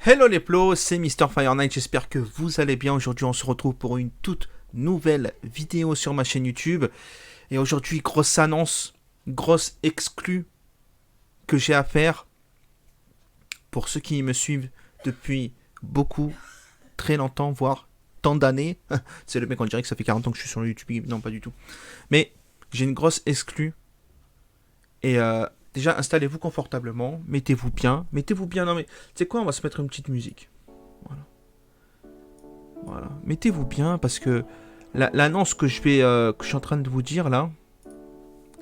Hello les plos, c'est Mr. Fire Knight, j'espère que vous allez bien. Aujourd'hui on se retrouve pour une toute nouvelle vidéo sur ma chaîne YouTube. Et aujourd'hui, grosse annonce, grosse exclue que j'ai à faire pour ceux qui me suivent depuis beaucoup, très longtemps, voire tant d'années. C'est le mec, on dirait que ça fait 40 ans que je suis sur le YouTube, non pas du tout. Mais j'ai une grosse exclue. Et déjà, installez-vous confortablement, mettez-vous bien, non mais, tu sais quoi, on va se mettre une petite musique. Voilà. Mettez-vous bien parce que l'annonce que je suis en train de vous dire là,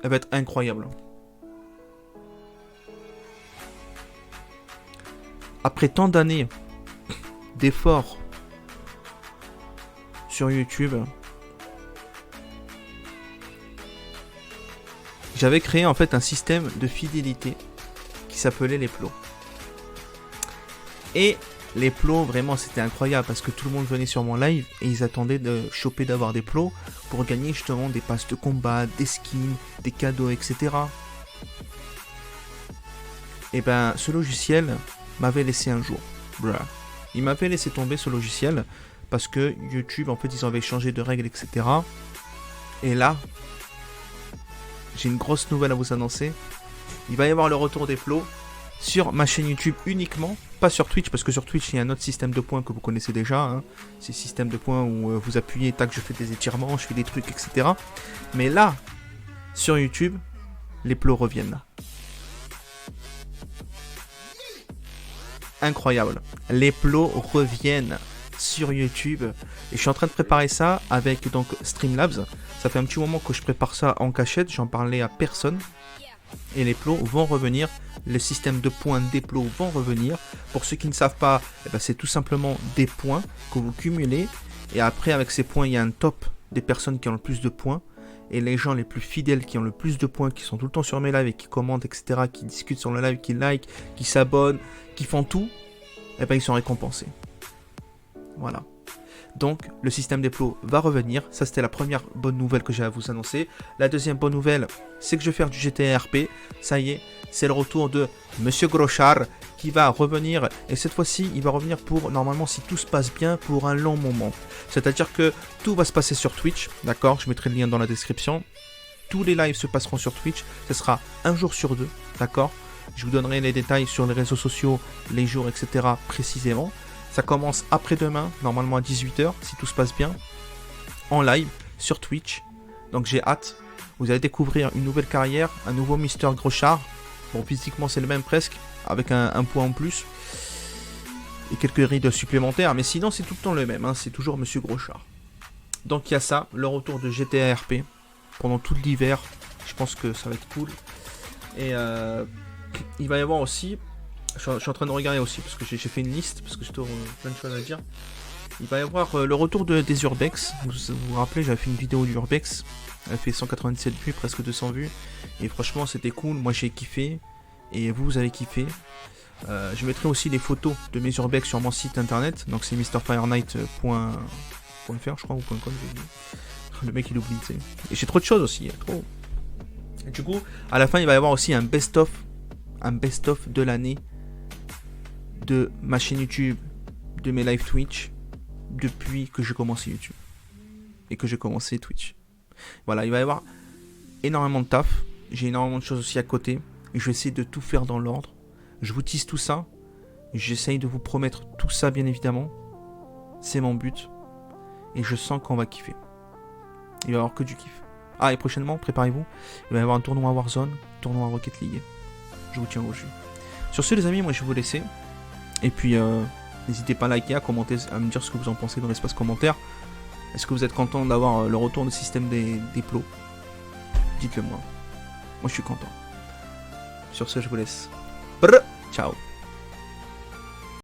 elle va être incroyable. Après tant d'années d'efforts sur YouTube, j'avais créé en fait un système de fidélité qui s'appelait les plots. Et les plots, vraiment, c'était incroyable parce que tout le monde venait sur mon live et ils attendaient de choper d'avoir des plots pour gagner justement des passes de combat, des skins, des cadeaux, etc. Et ben, ce logiciel m'avait laissé un jour. Il m'avait laissé tomber ce logiciel parce que YouTube, en fait, ils avaient changé de règles, etc. Et là, j'ai une grosse nouvelle à vous annoncer. Il va y avoir le retour des plots sur ma chaîne YouTube uniquement, pas sur Twitch, parce que sur Twitch, il y a un autre système de points que vous connaissez déjà. Hein. C'est le système de points où vous appuyez, tac, je fais des étirements, je fais des trucs, etc. Mais là, sur YouTube, les plots reviennent. Incroyable. Les plots reviennent sur YouTube. Et je suis en train de préparer ça avec donc Streamlabs. Ça fait un petit moment que je prépare ça en cachette, j'en parlais à personne. Et les plots vont revenir, le système de points des plots vont revenir. Pour ceux qui ne savent pas, eh ben c'est tout simplement des points que vous cumulez. Et après, avec ces points, il y a un top des personnes qui ont le plus de points. Et les gens les plus fidèles qui ont le plus de points, qui sont tout le temps sur mes lives et qui commentent, etc., qui discutent sur le live, qui like, qui s'abonnent, qui font tout, eh ben ils sont récompensés. Voilà. Donc, le système des plots va revenir. Ça, c'était la première bonne nouvelle que j'ai à vous annoncer. La deuxième bonne nouvelle, c'est que je vais faire du GTA RP. Ça y est, c'est le retour de Monsieur Grochard qui va revenir. Et cette fois-ci, il va revenir pour, normalement, si tout se passe bien, pour un long moment. C'est-à-dire que tout va se passer sur Twitch. D'accord, je mettrai le lien dans la description. Tous les lives se passeront sur Twitch. Ce sera un jour sur deux. D'accord, je vous donnerai les détails sur les réseaux sociaux, les jours, etc. précisément. Ça commence après-demain, normalement à 18h, si tout se passe bien, en live, sur Twitch. Donc j'ai hâte. Vous allez découvrir une nouvelle carrière, un nouveau Mr. Grochard. Bon, physiquement c'est le même presque, avec un point en plus. Et quelques rides supplémentaires, mais sinon c'est tout le temps le même, hein, c'est toujours Monsieur Grochard. Donc il y a ça, le retour de GTA RP, pendant tout l'hiver. Je pense que ça va être cool. Et il va y avoir aussi... Je suis en train de regarder aussi, parce que j'ai fait une liste, parce que j'ai plein de choses à dire. Il va y avoir le retour des Urbex. Vous vous rappelez, j'avais fait une vidéo d'Urbex. Elle fait 197 vues, presque 200 vues. Et franchement, c'était cool. Moi, j'ai kiffé. Et vous avez kiffé. Je mettrai aussi les photos de mes Urbex sur mon site internet. Donc, c'est mrfireknight.fr, je crois, ou .com. Le mec, il oublie, tu sais. Et j'ai trop de choses aussi. Trop. Et du coup, à la fin, il va y avoir aussi un best-of. Un best-of de l'année. De ma chaîne YouTube, de mes live Twitch, depuis que j'ai commencé YouTube et que j'ai commencé Twitch. Voilà, il va y avoir énormément de taf, j'ai énormément de choses aussi à côté, et je vais essayer de tout faire dans l'ordre. Je vous tease tout ça, j'essaye de vous promettre tout ça bien évidemment, c'est mon but, et je sens qu'on va kiffer. Il va y avoir que du kiff. Ah, et prochainement, préparez-vous, il va y avoir un tournoi Warzone, tournoi Rocket League. Je vous tiens au jus. Sur ce les amis, moi je vais vous laisser. Et puis, n'hésitez pas à liker, à commenter, à me dire ce que vous en pensez dans l'espace commentaire. Est-ce que vous êtes content d'avoir le retour du système des plots? Dites-le moi. Moi, je suis content. Sur ce, je vous laisse. Ciao.